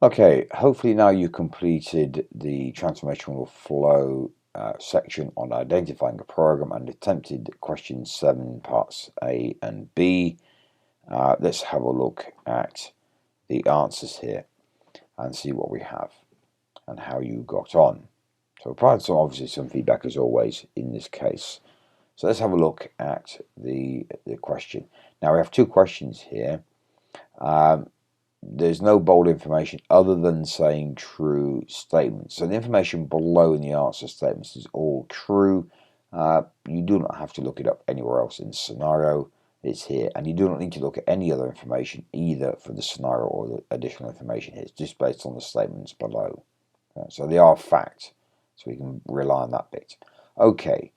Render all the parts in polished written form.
Okay, hopefully now you've completed the transformational flow section on identifying a program and attempted question 7 parts A and B. Let's have a look at the answers here and see what we have and how you got on. So provide obviously some feedback as always in this case. So let's have a look at the question. Now we have two questions here. There's no bold information other than saying true statements. So the information below in the answer statements is all true. You do not have to look it up anywhere else in the scenario. It's here, and you do not need to look at any other information either for the scenario or the additional information here. It's just based on the statements below. So they are fact, so we can rely on that bit. Okay,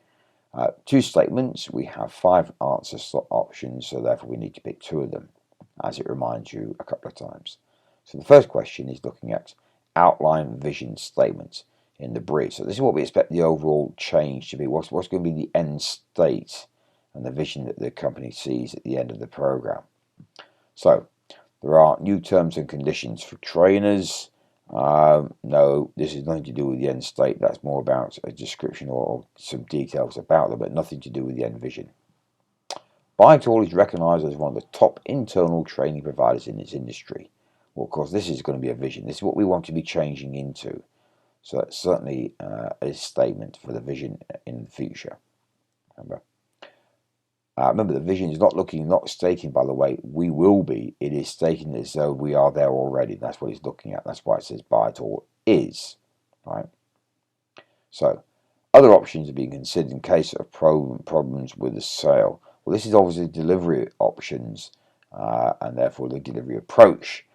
two statements. We have 5 answer slot options, so therefore we need to pick 2 of them, as it reminds you a couple of times. So the first question is looking at outline vision statements in the brief. So this is what we expect the overall change to be. What's going to be the end state and the vision that the company sees at the end of the program. So there are new terms and conditions for trainers. No, this is nothing to do with the end state. That's more about a description or some details about them, but nothing to do with the end vision. Bytall is recognised as one of the top internal training providers in its industry. Well, of course, this is going to be a vision. This is what we want to be changing into. So that's certainly a statement for the vision in the future. Remember, the vision is not stating, by the way, we will be. It is stating as though we are there already. That's what it's looking at. That's why it says Bytall is. Right. So, other options are being considered in case of problems with the sale. Well, this is obviously delivery options, and therefore the delivery approach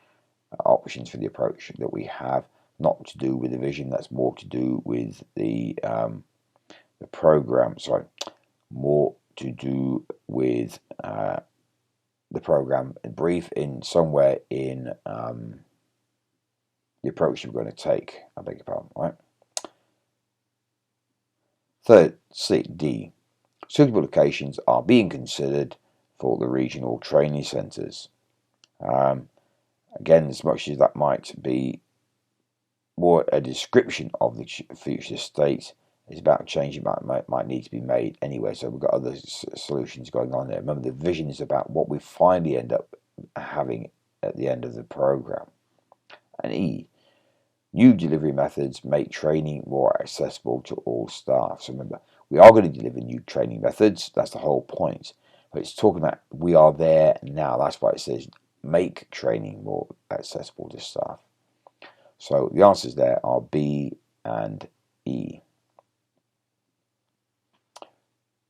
options for the approach that we have, not to do with the vision. That's more to do with the program. Sorry, more to do with the program brief in somewhere in the approach you're going to take. I beg your pardon. Right. Third, D. Suitable locations are being considered for the regional training centres. Again, as much as that might be more a description of the future state, it's about change might need to be made anyway. So we've got other solutions going on there. Remember, the vision is about what we finally end up having at the end of the program. And E, new delivery methods make training more accessible to all staff. So remember, we are going to deliver new training methods. That's the whole point. But it's talking about we are there now. That's why it says make training more accessible to staff. So the answers there are B and E.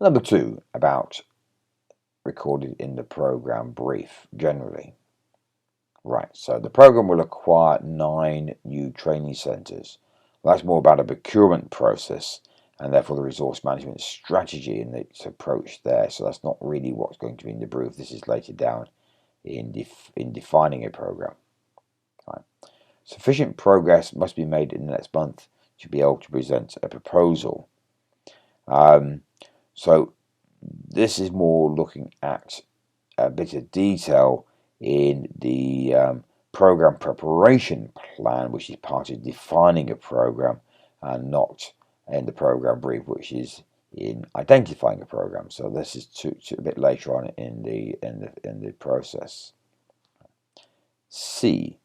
Number 2, about recorded in the program brief generally. Right, so the program will acquire 9 new training centres. Well, that's more about a procurement process and therefore the resource management strategy and its approach there. So that's not really what's going to be in the brief. This is later down in defining a program. Right. Sufficient progress must be made in the next month to be able to present a proposal. So this is more looking at a bit of detail in the program preparation plan, which is part of defining a program, and not in the program brief, which is in identifying a program. So this is a bit later on in the process. C,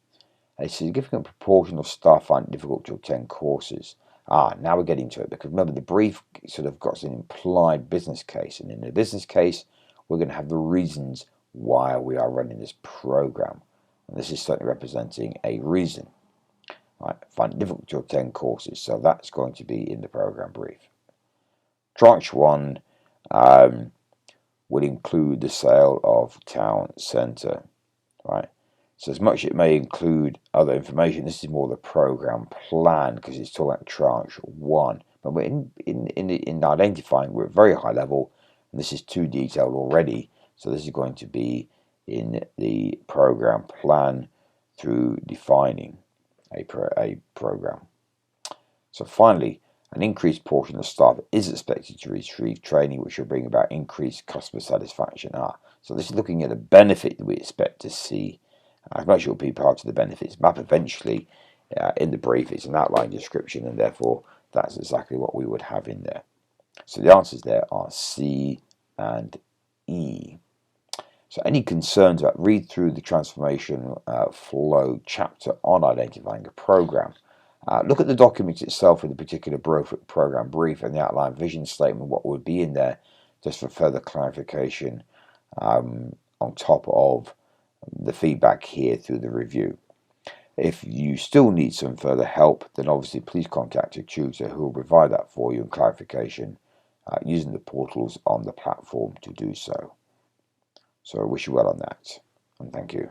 a significant proportion of staff find it difficult to attend courses. Now we're getting to it, because remember the brief sort of got an implied business case, and in the business case we're going to have the reasons why we are running this program, and this is certainly representing a reason. Right, find it difficult to attend courses, so that's going to be in the program brief. Tranche 1 would include the sale of town centre. Right. So as much as it may include other information, this is more the program plan, because it's talking about tranche 1. But we're in identifying, we're at very high level, and this is too detailed already. So this is going to be in the program plan through defining a program. So finally, an increased portion of staff is expected to receive training which will bring about increased customer satisfaction. So this is looking at a benefit that we expect to see Make sure be part of the benefits map eventually. In the brief, it's an outline description, and therefore that's exactly what we would have in there. So the answers there are C and E. So any concerns about read through the transformation flow chapter on identifying a program. Look at the document itself with the particular program brief and the outline vision statement, what would be in there, just for further clarification on top of the feedback here through the review. If you still need some further help, then obviously please contact a tutor who will provide that for you and clarification using the portals on the platform to do so. So I wish you well on that, and thank you.